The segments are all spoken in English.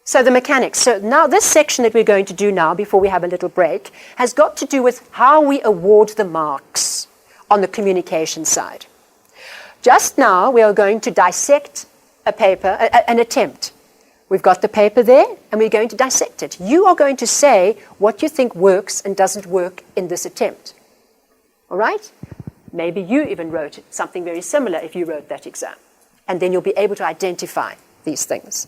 So the mechanics. So now this section that we're going to do now, before we have a little break, has got to do with how we award the marks on the communication side. Just now, we are going to dissect a paper, an attempt. We've got the paper there, and we're going to dissect it. You are going to say what you think works and doesn't work in this attempt. All right? Maybe you even wrote something very similar if you wrote that exam. And then you'll be able to identify these things.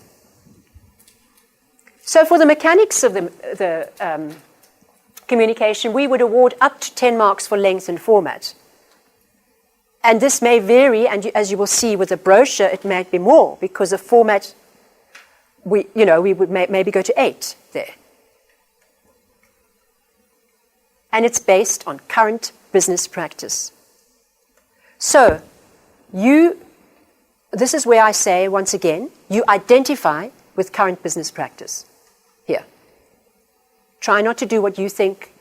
So for the mechanics of the communication, we would award up to 10 marks for length and format. And this may vary, and as you will see with the brochure, it might be more, because the format, we would maybe go to 8 there. And it's based on current business practice. So this is where I say, once again, you identify with current business practice. Here. Try not to do what you think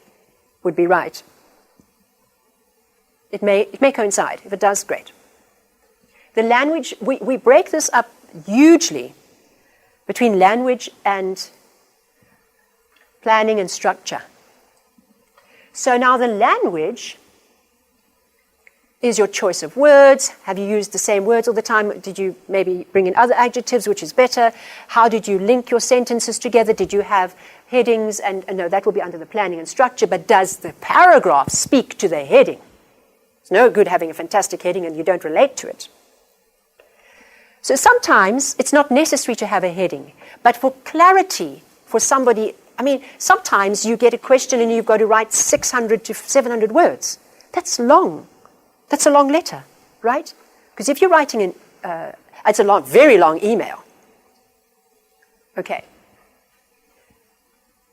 would be right. It may coincide. If it does, great. The language, we break this up hugely between language and planning and structure. So now the language is your choice of words. Have you used the same words all the time? Did you maybe bring in other adjectives, which is better? How did you link your sentences together? Did you have headings? And no, that will be under the planning and structure, but does the paragraph speak to the heading? It's no good having a fantastic heading and you don't relate to it. So sometimes it's not necessary to have a heading, but for clarity, for somebody, sometimes you get a question and you've got to write 600 to 700 words. That's long. That's a long letter, right? Because if you're writing it's a very long email. Okay.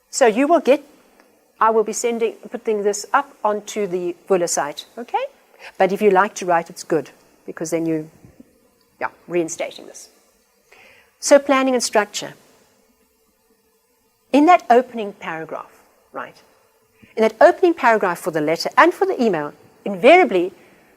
So I will be putting this up onto the Vula site, okay? But if you like to write, it's good, because then reinstating this. So planning and structure. In that opening paragraph, right? In that opening paragraph for the letter and for the email, invariably,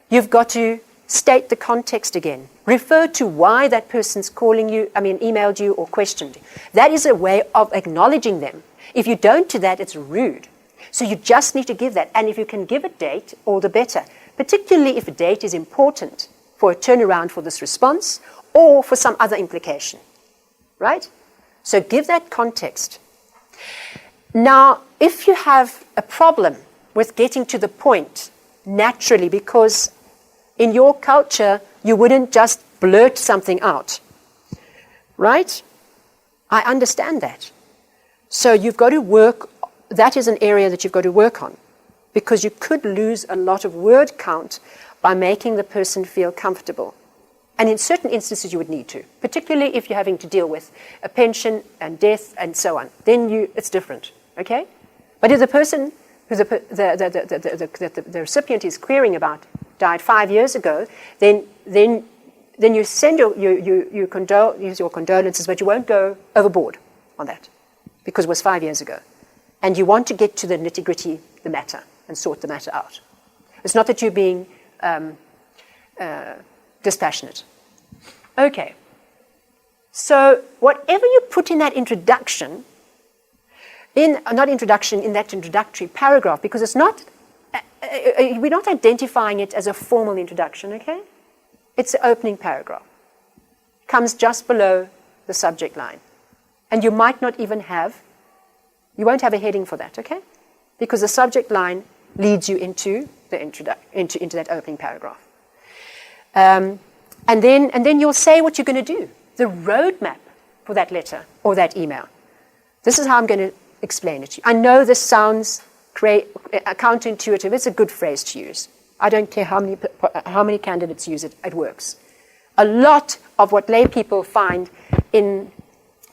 you've got to state the context again. Refer to why that person's emailed you or questioned you. That is a way of acknowledging them. If you don't do that, it's rude. So you just need to give that. And if you can give a date, all the better. Particularly if a date is important for a turnaround for this response or for some other implication. Right? So give that context. Now, if you have a problem with getting to the point naturally, because in your culture, you wouldn't just blurt something out, right? I understand that. So you've got to work, that is an area that you've got to work on, because you could lose a lot of word count by making the person feel comfortable. And in certain instances, you would need to, particularly if you're having to deal with a pension and death and so on. Then it's different, okay? But if the person who the recipient is querying about died 5 years ago, then you send your condolences, but you won't go overboard on that, because it was 5 years ago. And you want to get to the nitty-gritty, the matter, and sort the matter out. It's not that you're being dispassionate. Okay. So whatever you put in that introduction, in that introductory paragraph, because it's not, we're not identifying it as a formal introduction, okay? It's the opening paragraph. Comes just below the subject line. And you might not even you won't have a heading for that, okay? Because the subject line leads you into into that opening paragraph. And then you'll say what you're going to do, the roadmap for that letter or that email. This is how I'm going to explain it to you. I know this sounds counterintuitive. It's a good phrase to use. I don't care how many candidates use it. It works. A lot of what lay people find in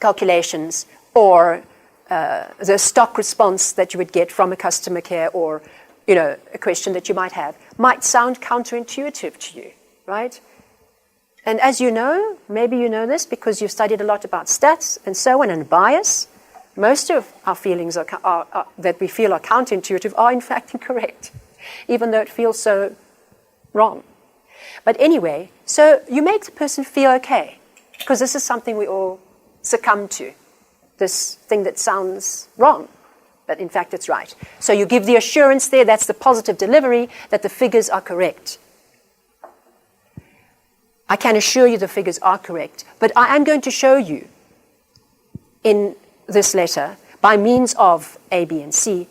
calculations or the stock response that you would get from a customer care or a question that you might have might sound counterintuitive to you, right? And as you know, maybe you know this because you've studied a lot about stats and so on and bias. Most of our feelings that we feel are counterintuitive are in fact incorrect, even though it feels so wrong. But anyway, so you make the person feel okay, because this is something we all succumb to. this thing that sounds wrong, but in fact it's right. So you give the assurance there, that's the positive delivery, that the figures are correct. I can assure you the figures are correct, but I am going to show you in this letter, by means of A, B, and C,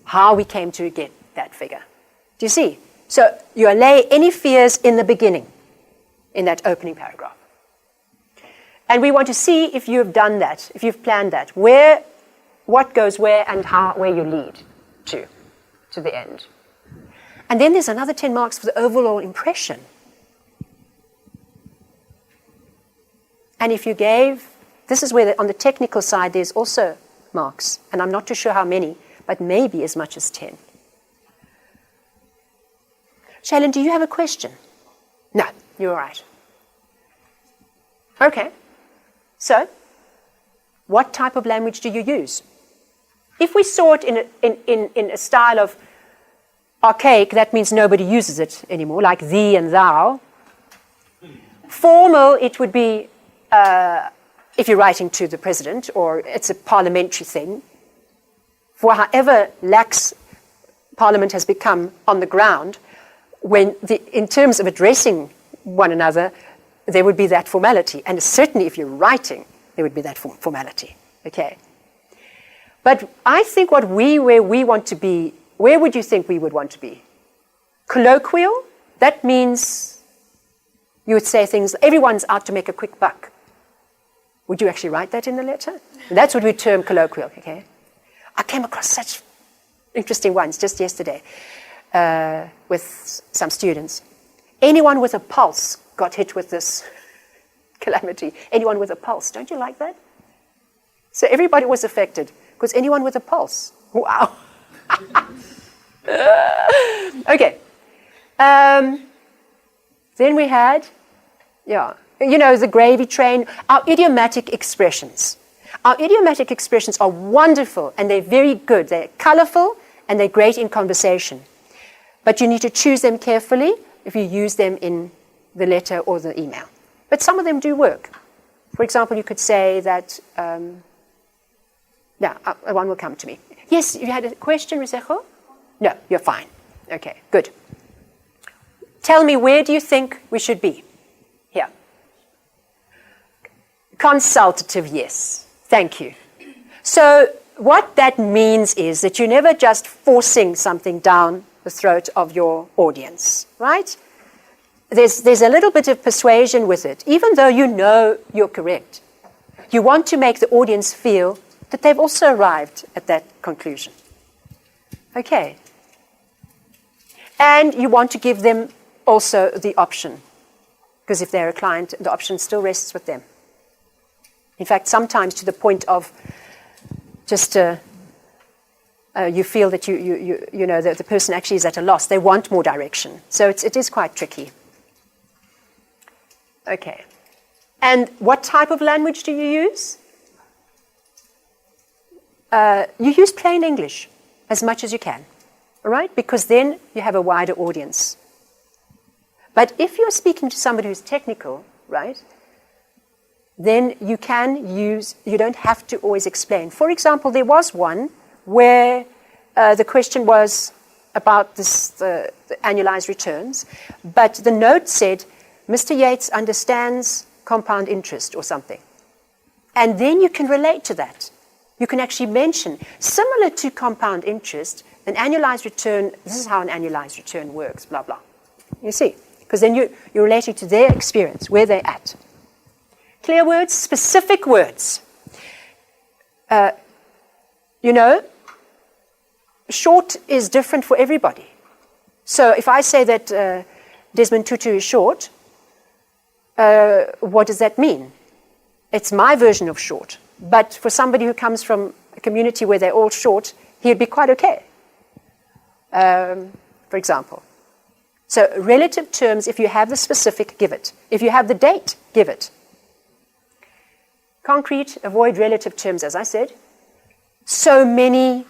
how we came to get that figure. Do you see? So you allay any fears in the beginning, in that opening paragraph. And we want to see if you have done that, if you've planned that, what goes where and where you lead to the end. And then there's another 10 marks for the overall impression. And if you gave, this is where on the technical side there's also marks, and I'm not too sure how many, but maybe as much as 10. Shaylin, do you have a question? No, you're all right. Okay, so what type of language do you use? If we saw it in a style of archaic, that means nobody uses it anymore, like thee and thou. Formal, it would be if you're writing to the president, or it's a parliamentary thing. For however lax Parliament has become on the ground, in terms of addressing one another, there would be that formality. And certainly if you're writing, there would be that formality. Okay. But I think where we want to be, where would you think we would want to be? Colloquial? That means you would say things, everyone's out to make a quick buck. Would you actually write that in the letter? And that's what we term colloquial, okay? I came across such interesting ones just yesterday with some students. Anyone with a pulse got hit with this calamity. Anyone with a pulse. Don't you like that? So everybody was affected because anyone with a pulse. Wow. Okay. Then we had, the gravy train, our idiomatic expressions. Our idiomatic expressions are wonderful and they're very good. They're colorful and they're great in conversation. But you need to choose them carefully if you use them in the letter or the email. But some of them do work. For example, you could say that, one will come to me. Yes, you had a question, Risejo? No, you're fine. Okay, good. Tell me, where do you think we should be? Here. Consultative, yes. Thank you. So what that means is that you're never just forcing something down the throat of your audience, right? There's a little bit of persuasion with it, even though you know you're correct. You want to make the audience feel that they've also arrived at that conclusion. Okay. And you want to give them also the option, because if they're a client, the option still rests with them. In fact, sometimes to the point of just you feel that that the person actually is at a loss. They want more direction. So it is quite tricky. Okay. And what type of language do you use? You use plain English as much as you can, all right? Because then you have a wider audience. But if you're speaking to somebody who's technical, right, then you don't have to always explain. For example, there was one where the question was about the annualized returns, but the note said, Mr. Yates understands compound interest or something. And then you can relate to that. You can actually mention, similar to compound interest, an annualized return, this is how an annualized return works, blah, blah. You see? Because then you're relating to their experience, where they're at. Clear words, specific words. Short is different for everybody. So if I say that Desmond Tutu is short, what does that mean? It's my version of short. But for somebody who comes from a community where they're all short, he'd be quite okay, for example. So relative terms, if you have the specific, give it. If you have the date, give it. Concrete, avoid relative terms, as I said. So many,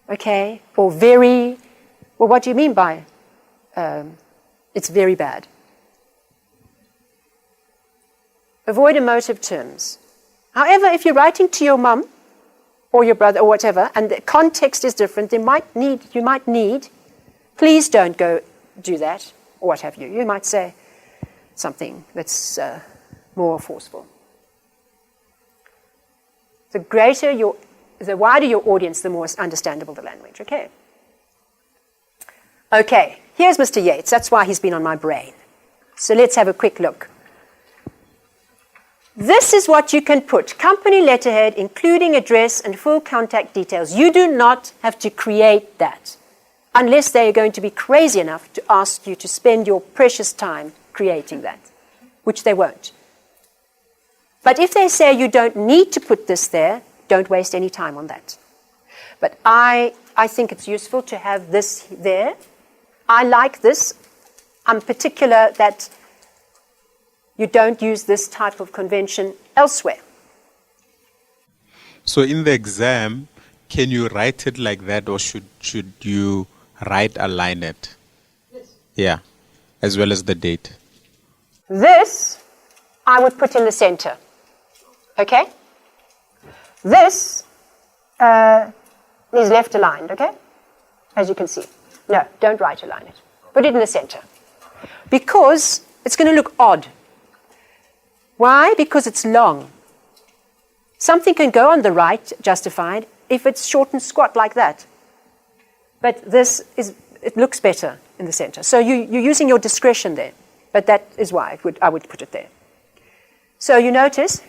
okay, or very, well, what do you mean by it's very bad? Avoid emotive terms. However, if you're writing to your mum or your brother or whatever, and the context is different, you might need, please don't go do that, or what have you. You might say something that's more forceful. The wider your audience, the more understandable the language, okay? Okay, here's Mr. Yates. That's why he's been on my brain. So let's have a quick look. This is what you can put. Company letterhead, including address and full contact details. You do not have to create that unless they are going to be crazy enough to ask you to spend your precious time creating that, which they won't. But if they say you don't need to put this there, don't waste any time on that. But I think it's useful to have this there. I like this. I'm particular that you don't use this type of convention elsewhere. So in the exam, can you write it like that, or should you align it? Yes. Yeah, as well as the date. This I would put in the center. Okay? This is left aligned, okay? As you can see. No, don't right align it. Put it in the center. Because it's going to look odd. Why? Because it's long. Something can go on the right, justified, if it's short and squat like that. But it looks better in the center. So you're using your discretion there. But that is why I would put it there. So you notice,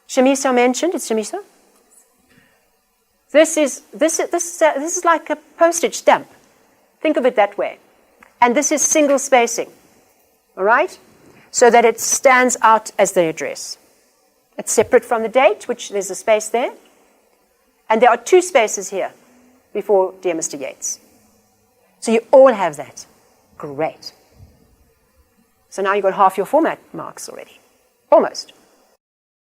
Shamiso mentioned, it's Shamiso? This is like a postage stamp. Think of it that way. And this is single spacing. All right? So that it stands out as the address. It's separate from the date, which there's a space there. And there are 2 spaces here before Dear Mr. Yates. So you all have that. Great. So now you've got half your format marks already. Almost.